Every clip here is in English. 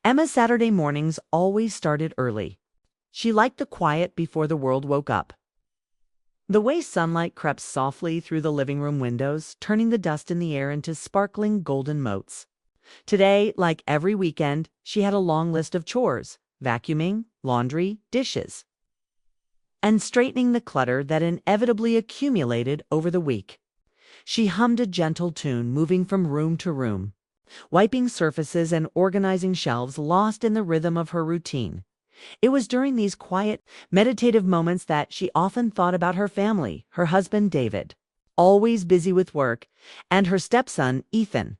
Emma's Saturday mornings always started early. She liked the quiet before the world woke up. The way sunlight crept softly through the living room windows, turning the dust in the air into sparkling golden motes. Today, like every weekend, she had a long list of chores: vacuuming, laundry, dishes, and straightening the clutter that inevitably accumulated over the week. She hummed a gentle tune, moving from room to room, wiping surfaces and organizing shelves, lost in the rhythm of her routine. It was during these quiet, meditative moments that she often thought about her family, her husband David, always busy with work, and her stepson Ethan,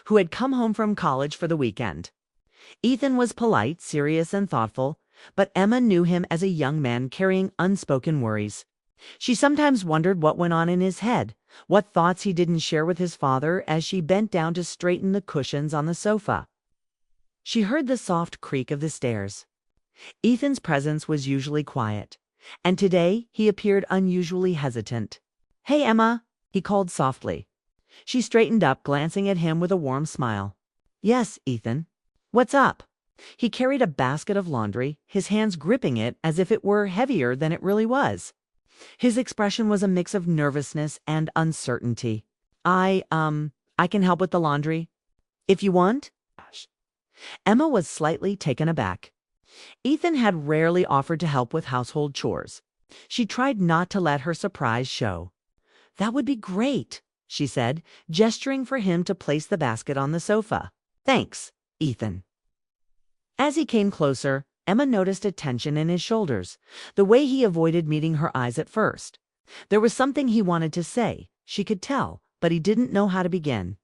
who had come home from college for the weekend. Ethan was polite, serious, and thoughtful, but Emma knew him as a young man carrying unspoken worries. She sometimes wondered what went on in his head, what thoughts he didn't share with his father, as she bent down to straighten the cushions on the sofa. She heard the soft creak of the stairs. Ethan's presence was usually quiet, and today he appeared unusually hesitant. "Hey, Emma," he called softly. She straightened up, glancing at him with a warm smile. "Yes, Ethan. What's up?" He carried a basket of laundry, his hands gripping it as if it were heavier than it really was. His expression was a mix of nervousness and uncertainty. I can help with the laundry, if you want." Emma was slightly taken aback. Ethan had rarely offered to help with household chores. She tried not to let her surprise show. "That would be great," she said, gesturing for him to place the basket on the sofa. "Thanks, Ethan." As he came closer, Emma noticed a tension in his shoulders, the way he avoided meeting her eyes at first. There was something he wanted to say, she could tell, but he didn't know how to begin.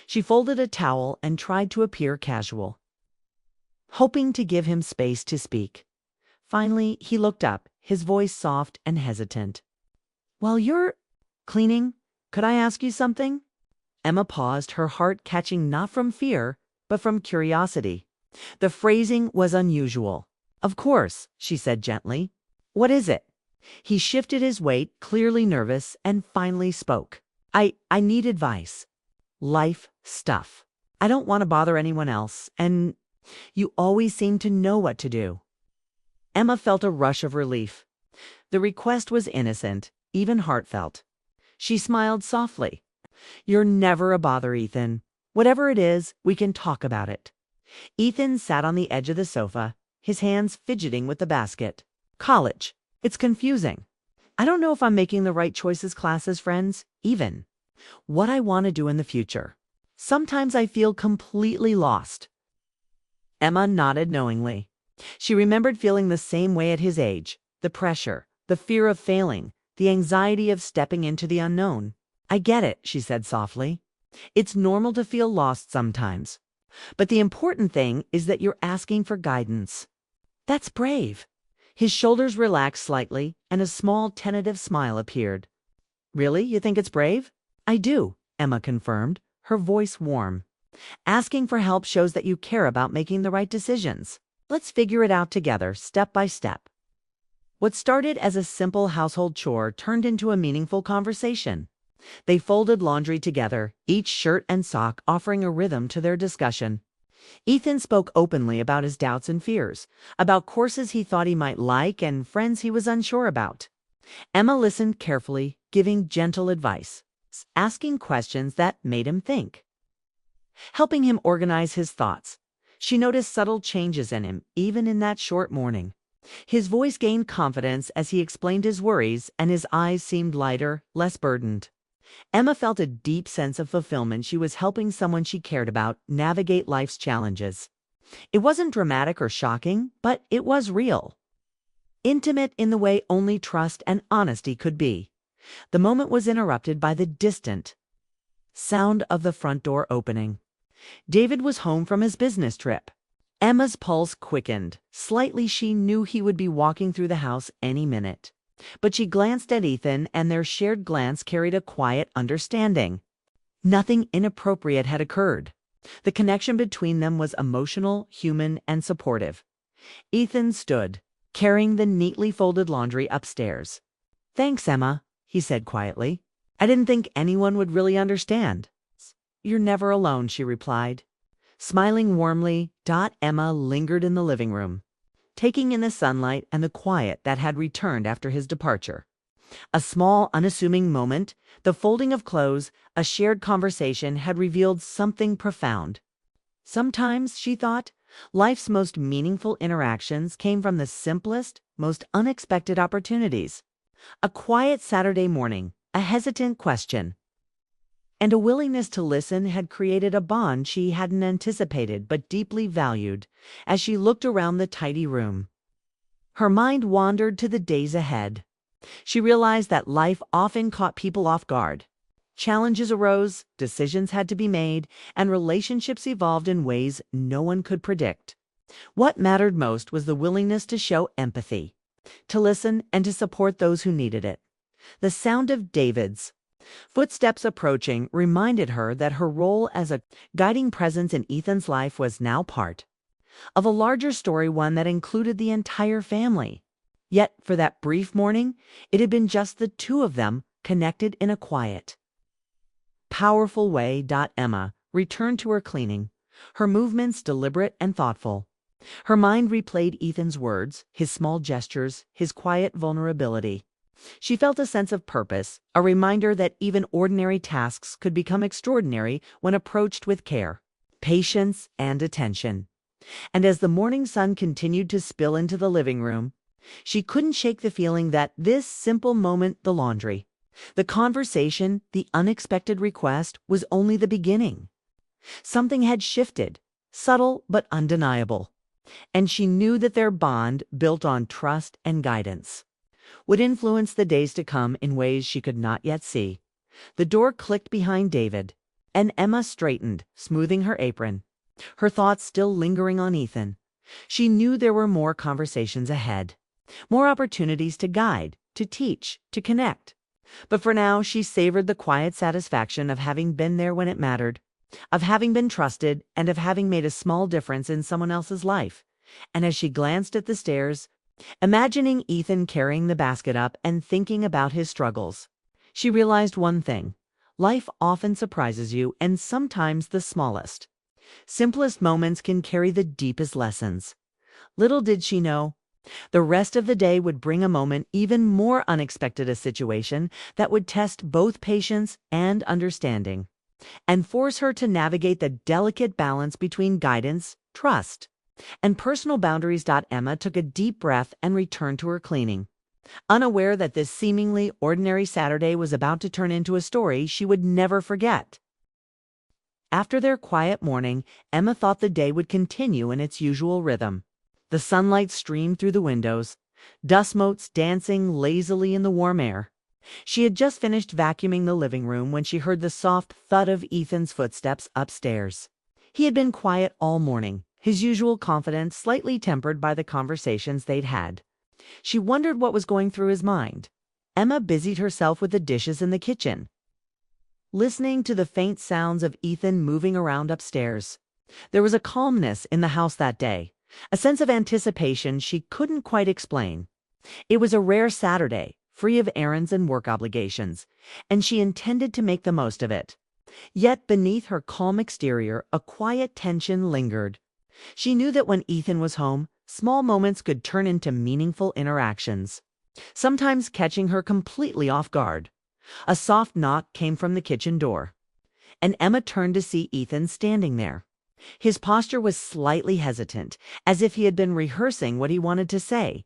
She folded a towel and tried to appear casual, hoping to give him space to speak. Finally, he looked up, his voice soft and hesitant. "While you're cleaning, could I ask you something?" Emma paused, her heart catching not from fear, but from curiosity. The phrasing was unusual. "Of course," she said gently. "What is it?" He shifted his weight, clearly nervous, and finally spoke. I need advice. Life stuff. I don't want to bother anyone else, and you always seem to know what to do." Emma felt a rush of relief. The request was innocent, even heartfelt. She smiled softly. "You're never a bother, Ethan. Whatever it is, we can talk about it." Ethan sat on the edge of the sofa, his hands fidgeting with the basket. "College. It's confusing. I don't know if I'm making the right choices, classes, friends, even what I want to do in the future. Sometimes I feel completely lost." Emma nodded knowingly. She remembered feeling the same way at his age, the pressure, the fear of failing, the anxiety of stepping into the unknown. "I get it," she said softly. "It's normal to feel lost sometimes. But the important thing is that you're asking for guidance. That's brave." His shoulders relaxed slightly, and a small tentative smile appeared. "Really? You think it's brave?" "I do," Emma confirmed, her voice warm. "Asking for help shows that you care about making the right decisions. Let's figure it out together, step by step." What started as a simple household chore turned into a meaningful conversation. They folded laundry together, each shirt and sock offering a rhythm to their discussion. Ethan spoke openly about his doubts and fears, about courses he thought he might like and friends he was unsure about. Emma listened carefully, giving gentle advice, asking questions that made him think, helping him organize his thoughts. She noticed subtle changes in him, even in that short morning. His voice gained confidence as he explained his worries, and his eyes seemed lighter, less burdened. Emma felt a deep sense of fulfillment. She was helping someone she cared about navigate life's challenges. It wasn't dramatic or shocking, but it was real. Intimate in the way only trust and honesty could be. The moment was interrupted by the distant sound of the front door opening. David was home from his business trip. Emma's pulse quickened. Slightly, she knew he would be walking through the house any minute. But she glanced at Ethan, and their shared glance carried a quiet understanding. Nothing inappropriate had occurred. The connection between them was emotional, human, and supportive. Ethan stood, carrying the neatly folded laundry upstairs. "Thanks, Emma," he said quietly. "I didn't think anyone would really understand." "You're never alone," she replied. Smiling warmly, Emma lingered in the living room, taking in the sunlight and the quiet that had returned after his departure. A small, unassuming moment, the folding of clothes, a shared conversation had revealed something profound. Sometimes, she thought, life's most meaningful interactions came from the simplest, most unexpected opportunities. A quiet Saturday morning, a hesitant question, and a willingness to listen had created a bond she hadn't anticipated but deeply valued. As she looked around the tidy room, her mind wandered to the days ahead. She realized that life often caught people off guard. Challenges arose, decisions had to be made, and relationships evolved in ways no one could predict. What mattered most was the willingness to show empathy, to listen, and to support those who needed it. The sound of David's footsteps approaching reminded her that her role as a guiding presence in Ethan's life was now part of a larger story, one that included the entire family. Yet, for that brief morning, it had been just the two of them, connected in a quiet, powerful way. Emma returned to her cleaning, her movements deliberate and thoughtful. Her mind replayed Ethan's words, his small gestures, his quiet vulnerability. She felt a sense of purpose, a reminder that even ordinary tasks could become extraordinary when approached with care, patience, and attention. And as the morning sun continued to spill into the living room, she couldn't shake the feeling that this simple moment, the laundry, the conversation, the unexpected request, was only the beginning. Something had shifted, subtle but undeniable, and she knew that their bond, built on trust and guidance, would influence the days to come in ways she could not yet see. The door clicked behind David, and Emma straightened, smoothing her apron, her thoughts still lingering on Ethan. She knew there were more conversations ahead, more opportunities to guide, to teach, to connect. But for now, she savored the quiet satisfaction of having been there when it mattered, of having been trusted, and of having made a small difference in someone else's life. And as she glanced at the stairs, imagining Ethan carrying the basket up and thinking about his struggles, she realized one thing: life often surprises you, and sometimes the smallest, simplest moments can carry the deepest lessons. Little did she know, the rest of the day would bring a moment even more unexpected, a situation that would test both patience and understanding, and force her to navigate the delicate balance between guidance, trust, and personal boundaries. Emma took a deep breath and returned to her cleaning, unaware that this seemingly ordinary Saturday was about to turn into a story she would never forget. After their quiet morning, Emma thought the day would continue in its usual rhythm. The sunlight streamed through the windows, dust motes dancing lazily in the warm air. She had just finished vacuuming the living room when she heard the soft thud of Ethan's footsteps upstairs. He had been quiet all morning, his usual confidence slightly tempered by the conversations they'd had. She wondered what was going through his mind. Emma busied herself with the dishes in the kitchen, listening to the faint sounds of Ethan moving around upstairs. There was a calmness in the house that day, a sense of anticipation she couldn't quite explain. It was a rare Saturday, free of errands and work obligations, and she intended to make the most of it. Yet beneath her calm exterior, a quiet tension lingered. She knew that when Ethan was home, small moments could turn into meaningful interactions, sometimes catching her completely off guard. A soft knock came from the kitchen door, and Emma turned to see Ethan standing there. His posture was slightly hesitant, as if he had been rehearsing what he wanted to say.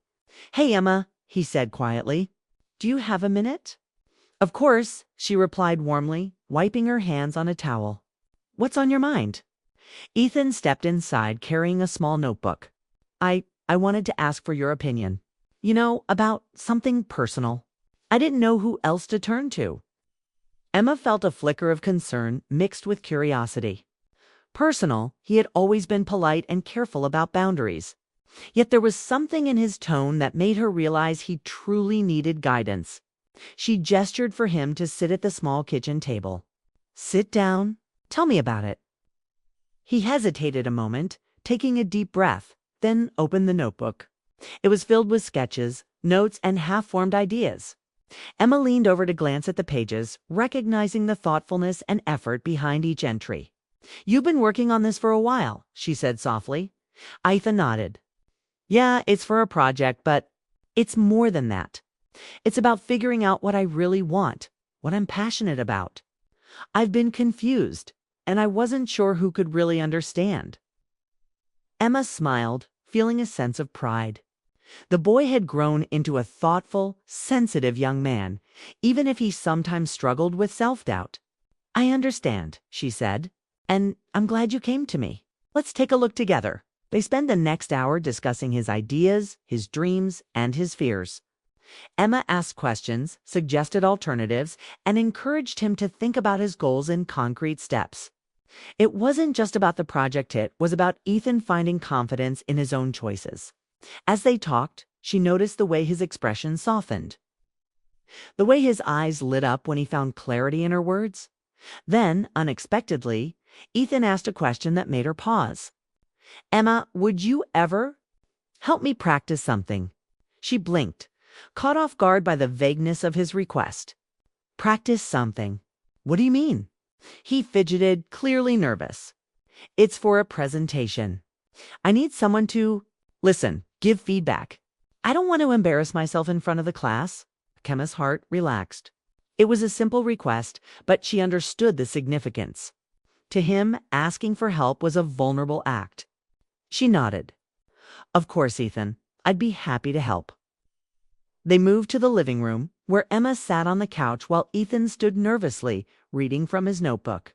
"Hey, Emma," he said quietly. "Do you have a minute?" "Of course," she replied warmly, wiping her hands on a towel. "What's on your mind?" Ethan stepped inside, carrying a small notebook. I wanted to ask for your opinion. About something personal. I didn't know who else to turn to." Emma felt a flicker of concern mixed with curiosity. Personal, he had always been polite and careful about boundaries. Yet there was something in his tone that made her realize he truly needed guidance. She gestured for him to sit at the small kitchen table. "Sit down. Tell me about it." He hesitated a moment, taking a deep breath, then opened the notebook. It was filled with sketches, notes, and half-formed ideas. Emma leaned over to glance at the pages, recognizing the thoughtfulness and effort behind each entry. "You've been working on this for a while," she said softly. Ethan nodded. "Yeah, it's for a project, but it's more than that. It's about figuring out what I really want, what I'm passionate about. I've been confused, and I wasn't sure who could really understand." Emma smiled, feeling a sense of pride. The boy had grown into a thoughtful, sensitive young man, even if he sometimes struggled with self-doubt. "I understand," she said, "and I'm glad you came to me. Let's take a look together." They spend the next hour discussing his ideas, his dreams, and his fears. Emma asked questions, suggested alternatives, and encouraged him to think about his goals in concrete steps. It wasn't just about the project, it was about Ethan finding confidence in his own choices. As they talked, she noticed the way his expression softened, the way his eyes lit up when he found clarity in her words. Then, unexpectedly, Ethan asked a question that made her pause. "Emma, would you ever help me practice something?" She blinked, caught off guard by the vagueness of his request. "Practice something? What do you mean?" He fidgeted, clearly nervous. "It's for a presentation. I need someone to give feedback. I don't want to embarrass myself in front of the class." Emma's heart relaxed. It was a simple request, but she understood the significance. To him, asking for help was a vulnerable act. She nodded. "Of course, Ethan. I'd be happy to help." They moved to the living room, where Emma sat on the couch while Ethan stood nervously, reading from his notebook.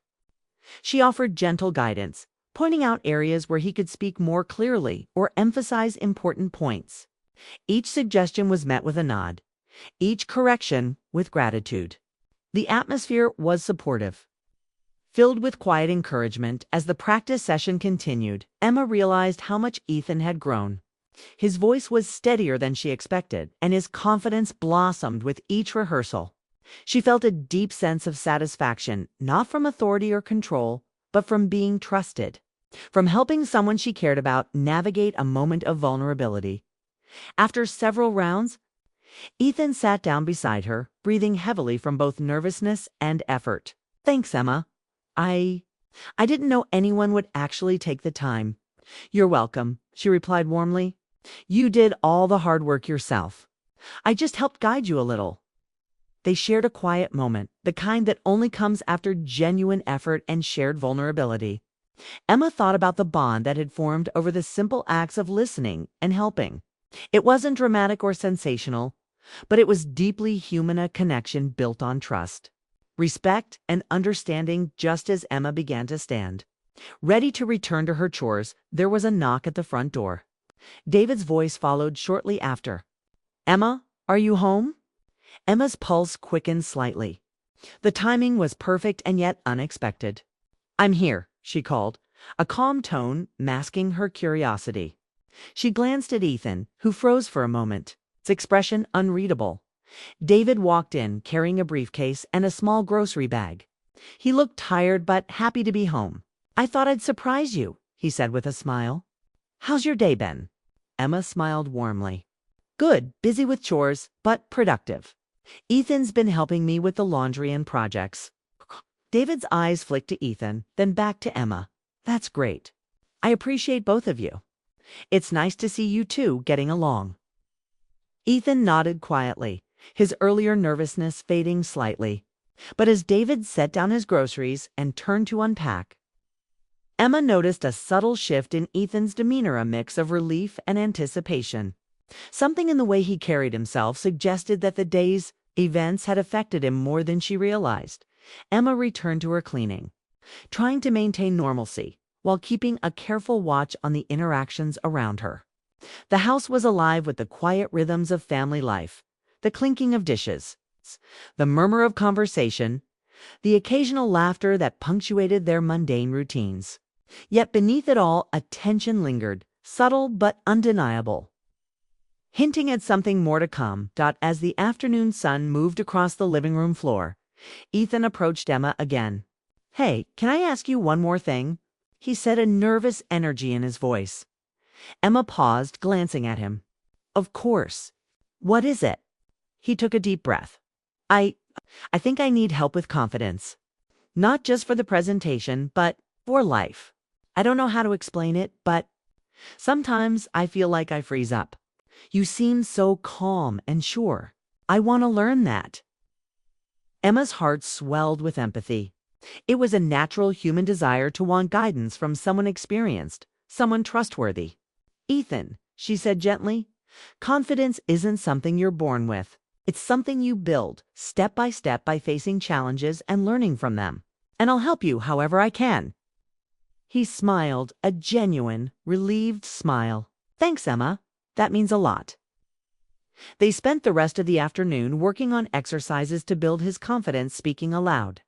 She offered gentle guidance, pointing out areas where he could speak more clearly or emphasize important points. Each suggestion was met with a nod, each correction with gratitude. The atmosphere was supportive, filled with quiet encouragement. As the practice session continued, Emma realized how much Ethan had grown. His voice was steadier than she expected, and his confidence blossomed with each rehearsal. She felt a deep sense of satisfaction, not from authority or control, but from being trusted, from helping someone she cared about navigate a moment of vulnerability. After several rounds, Ethan sat down beside her, breathing heavily from both nervousness and effort. "Thanks, Emma. I didn't know anyone would actually take the time." "You're welcome," she replied warmly. "You did all the hard work yourself. I just helped guide you a little." They shared a quiet moment, the kind that only comes after genuine effort and shared vulnerability. Emma thought about the bond that had formed over the simple acts of listening and helping. It wasn't dramatic or sensational, but it was deeply human, a connection built on trust, respect, and understanding. Just as Emma began to stand, ready to return to her chores, there was a knock at the front door. David's voice followed shortly after. "Emma, are you home?" Emma's pulse quickened slightly. The timing was perfect and yet unexpected. "I'm here," she called, a calm tone masking her curiosity. She glanced at Ethan, who froze for a moment, its expression unreadable. David walked in, carrying a briefcase and a small grocery bag. He looked tired but happy to be home. "I thought I'd surprise you," he said with a smile. "How's your day been?" Emma smiled warmly. "Good, busy with chores, but productive. Ethan's been helping me with the laundry and projects." David's eyes flicked to Ethan, then back to Emma. "That's great. I appreciate both of you. It's nice to see you two getting along." Ethan nodded quietly, his earlier nervousness fading slightly. But as David set down his groceries and turned to unpack, Emma noticed a subtle shift in Ethan's demeanor, a mix of relief and anticipation. Something in the way he carried himself suggested that the day's events had affected him more than she realized. Emma returned to her cleaning, trying to maintain normalcy while keeping a careful watch on the interactions around her. The house was alive with the quiet rhythms of family life, the clinking of dishes, the murmur of conversation, the occasional laughter that punctuated their mundane routines. Yet beneath it all, a tension lingered, subtle but undeniable, hinting at something more to come. As the afternoon sun moved across the living room floor, Ethan approached Emma again. "Hey, can I ask you one more thing?" he said, a nervous energy in his voice. Emma paused, glancing at him. "Of course. What is it?" He took a deep breath. I think I need help with confidence. Not just for the presentation, but For life. I don't know how to explain it, but sometimes I feel like I freeze up. You seem so calm and sure. I want to learn that. Emma's heart swelled with empathy. It was a natural human desire to want guidance from someone experienced, someone trustworthy. Ethan, she said gently, confidence isn't something you're born with. It's something you build, step by facing challenges and learning from them. And I'll help you however I can. He smiled, a genuine, relieved smile. Thanks, Emma. That means a lot. They spent the rest of the afternoon working on exercises to build his confidence speaking aloud.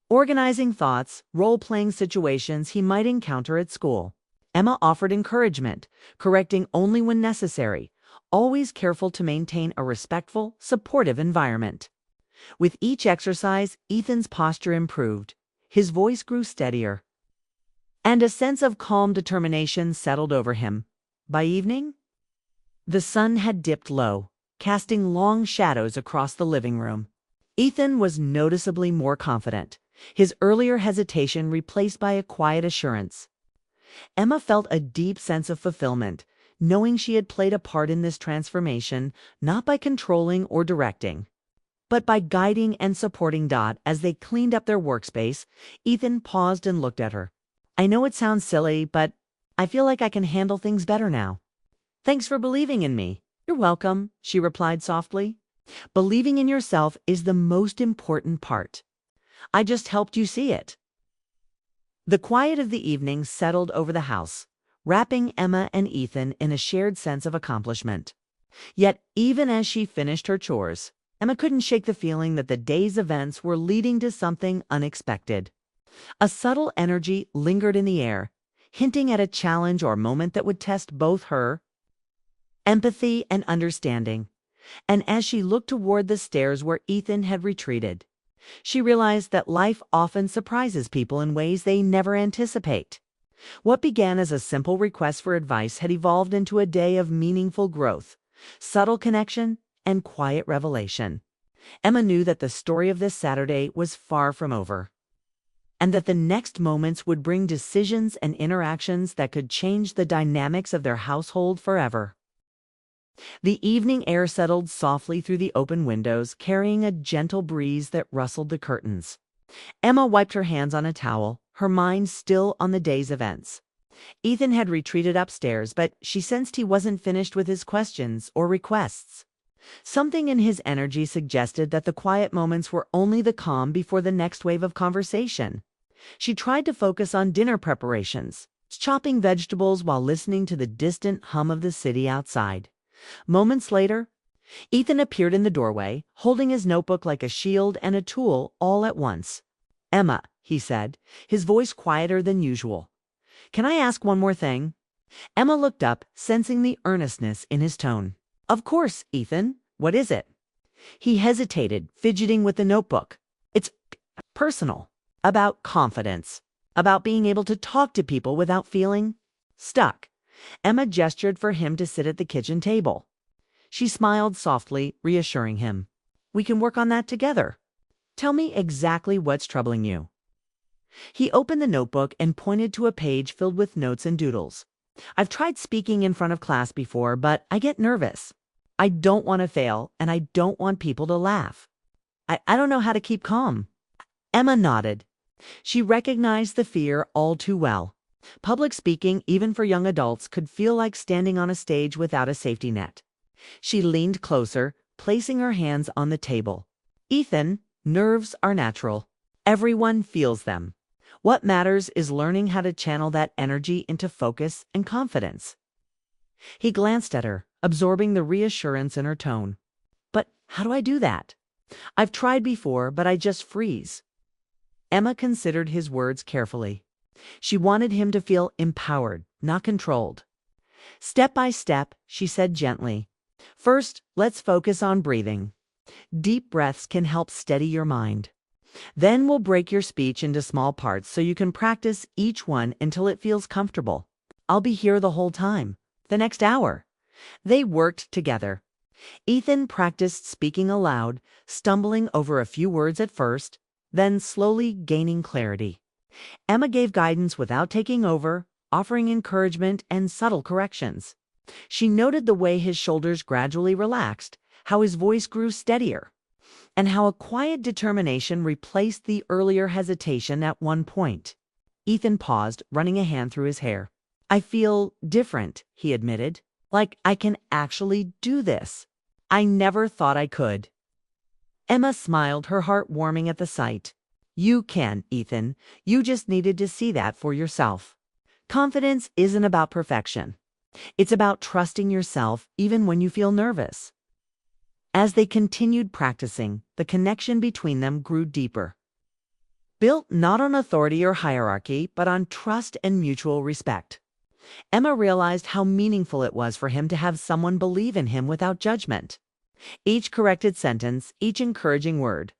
Organizing thoughts, role-playing situations he might encounter at school. Emma offered encouragement, correcting only when necessary, always careful to maintain a respectful, supportive environment. With each exercise, Ethan's posture improved. His voice grew steadier. And a sense of calm determination settled over him. By evening, the sun had dipped low, casting long shadows across the living room. Ethan was noticeably more confident, his earlier hesitation replaced by a quiet assurance. Emma felt a deep sense of fulfillment, knowing she had played a part in this transformation, not by controlling or directing, but by guiding and supporting Dot as they cleaned up their workspace. Ethan paused and looked at her. I know it sounds silly, but I feel like I can handle things better now. Thanks for believing in me. You're welcome, she replied softly. Believing in yourself is the most important part. I just helped you see it. The quiet of the evening settled over the house, wrapping Emma and Ethan in a shared sense of accomplishment. Yet, even as she finished her chores, Emma couldn't shake the feeling that the day's events were leading to something unexpected. A subtle energy lingered in the air, hinting at a challenge or moment that would test both her empathy and understanding. And as she looked toward the stairs where Ethan had retreated, she realized that life often surprises people in ways they never anticipate. What began as a simple request for advice had evolved into a day of meaningful growth, subtle connection, and quiet revelation. Emma knew that the story of this Saturday was far from over, and that the next moments would bring decisions and interactions that could change the dynamics of their household forever. The evening air settled softly through the open windows, carrying a gentle breeze that rustled the curtains. Emma wiped her hands on a towel, her mind still on the day's events. Ethan had retreated upstairs, but she sensed he wasn't finished with his questions or requests. Something in his energy suggested that the quiet moments were only the calm before the next wave of conversation. She tried to focus on dinner preparations, chopping vegetables while listening to the distant hum of the city outside. Moments later, Ethan appeared in the doorway, holding his notebook like a shield and a tool all at once. Emma, he said, his voice quieter than usual. Can I ask one more thing? Emma looked up, sensing the earnestness in his tone. Of course, Ethan. What is it? He hesitated, fidgeting with the notebook. It's personal. About confidence. About being able to talk to people without feeling stuck. Emma gestured for him to sit at the kitchen table. She smiled softly, reassuring him. We can work on that together. Tell me exactly what's troubling you. He opened the notebook and pointed to a page filled with notes and doodles. I've tried speaking in front of class before, but I get nervous. I don't want to fail, and I don't want people to laugh. I don't know how to keep calm. Emma nodded. She recognized the fear all too well. Public speaking, even for young adults, could feel like standing on a stage without a safety net. She leaned closer, placing her hands on the table. Ethan, nerves are natural. Everyone feels them. What matters is learning how to channel that energy into focus and confidence. He glanced at her, absorbing the reassurance in her tone. But how do I do that? I've tried before, but I just freeze. Emma considered his words carefully. She wanted him to feel empowered, not controlled. Step by step, she said gently. First, let's focus on breathing. Deep breaths can help steady your mind. Then we'll break your speech into small parts so you can practice each one until it feels comfortable. I'll be here the whole time, the next hour. They worked together. Ethan practiced speaking aloud, stumbling over a few words at first, then slowly gaining clarity. Emma gave guidance without taking over, offering encouragement and subtle corrections. She noted the way his shoulders gradually relaxed, how his voice grew steadier, and how a quiet determination replaced the earlier hesitation at one point. Ethan paused, running a hand through his hair. "I feel different," he admitted. "Like I can actually do this. I never thought I could." Emma smiled, her heart warming at the sight. "You can, Ethan. You just needed to see that for yourself. Confidence isn't about perfection. It's about trusting yourself even when you feel nervous." As they continued practicing, the connection between them grew deeper. Built not on authority or hierarchy, but on trust and mutual respect. Emma realized how meaningful it was for him to have someone believe in him without judgment. Each corrected sentence, each encouraging word,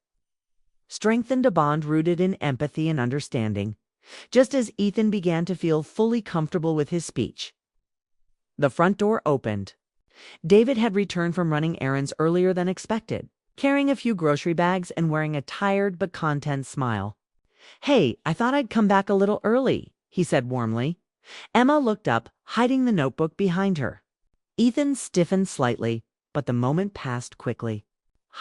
strengthened a bond rooted in empathy and understanding, just as Ethan began to feel fully comfortable with his speech. The front door opened. David had returned from running errands earlier than expected, carrying a few grocery bags and wearing a tired but content smile. "Hey, I thought I'd come back a little early," he said warmly. Emma looked up, hiding the notebook behind her. Ethan stiffened slightly, but the moment passed quickly.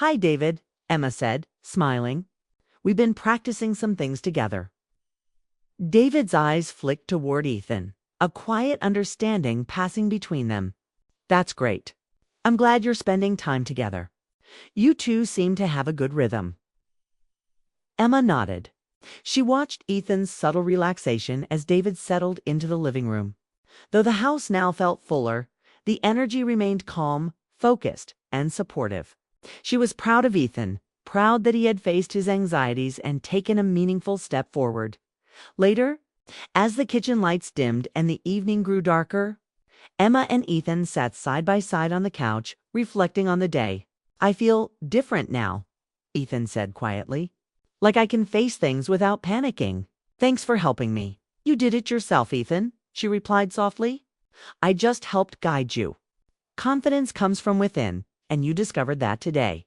"Hi, David," Emma said, smiling. "We've been practicing some things together." David's eyes flicked toward Ethan, a quiet understanding passing between them. "That's great. I'm glad you're spending time together. You two seem to have a good rhythm." Emma nodded. She watched Ethan's subtle relaxation as David settled into the living room. Though the house now felt fuller, the energy remained calm, focused, and supportive. She was proud of Ethan, proud that he had faced his anxieties and taken a meaningful step forward. Later, as the kitchen lights dimmed and the evening grew darker, Emma and Ethan sat side by side on the couch, reflecting on the day. "I feel different now," Ethan said quietly. "Like I can face things without panicking. Thanks for helping me." "You did it yourself, Ethan," she replied softly. "I just helped guide you. Confidence comes from within, and you discovered that today."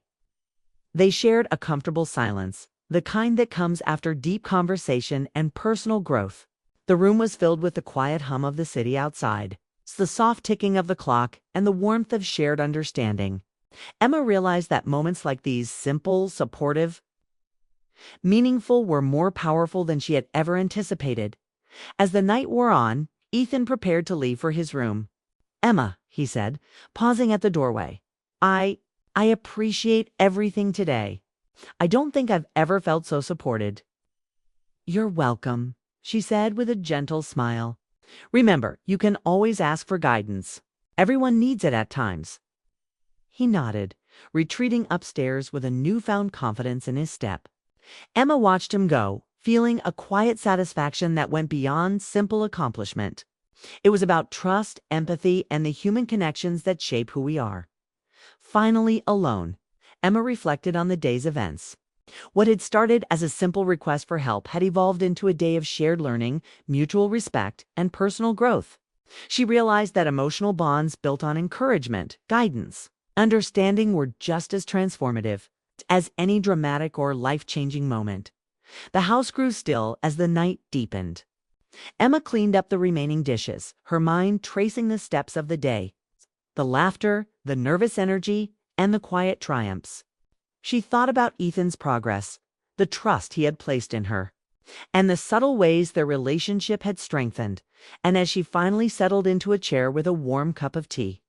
They shared a comfortable silence, the kind that comes after deep conversation and personal growth. The room was filled with the quiet hum of the city outside, the soft ticking of the clock, and the warmth of shared understanding. Emma realized that moments like these, simple, supportive, meaningful, were more powerful than she had ever anticipated. As the night wore on, Ethan prepared to leave for his room. "Emma," he said, pausing at the doorway, I appreciate everything today. I don't think I've ever felt so supported." "You're welcome," she said with a gentle smile. "Remember, you can always ask for guidance. Everyone needs it at times." He nodded, retreating upstairs with a newfound confidence in his step. Emma watched him go, feeling a quiet satisfaction that went beyond simple accomplishment. It was about trust, empathy, and the human connections that shape who we are. Finally alone, Emma reflected on the day's events. What had started as a simple request for help had evolved into a day of shared learning, mutual respect, and personal growth. She realized that emotional bonds built on encouragement, guidance, understanding were just as transformative as any dramatic or life-changing moment. The house grew still as the night deepened. Emma cleaned up the remaining dishes, her mind tracing the steps of the day, the laughter, the nervous energy, and the quiet triumphs. She thought about Ethan's progress, the trust he had placed in her, and the subtle ways their relationship had strengthened, and as she finally settled into a chair with a warm cup of tea,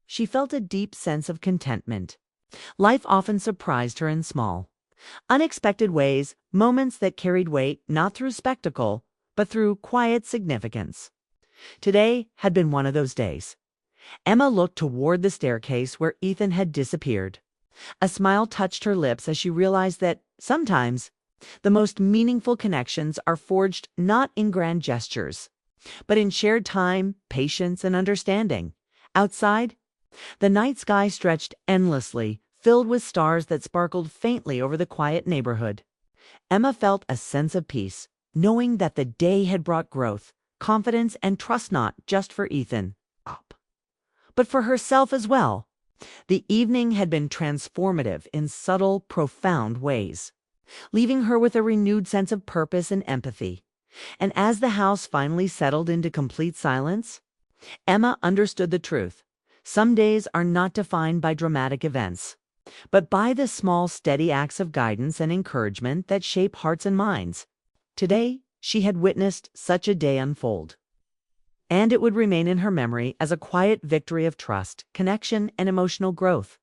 she felt a deep sense of contentment. Life often surprised her in small, unexpected ways, moments that carried weight not through spectacle, but through quiet significance. Today had been one of those days. Emma looked toward the staircase where Ethan had disappeared. A smile touched her lips as she realized that sometimes the most meaningful connections are forged not in grand gestures, but in shared time, patience, and understanding. Outside, the night sky stretched endlessly, filled with stars that sparkled faintly over the quiet neighborhood. Emma felt a sense of peace, knowing that the day had brought growth, confidence, and trust not just for Ethan, but for herself as well. The evening had been transformative in subtle, profound ways. leaving her with a renewed sense of purpose and empathy. And as the house finally settled into complete silence, Emma understood the truth. Some days are not defined by dramatic events, but by the small, steady acts of guidance and encouragement that shape hearts and minds. Today, she had witnessed such a day unfold, and it would remain in her memory as a quiet victory of trust, connection, and emotional growth.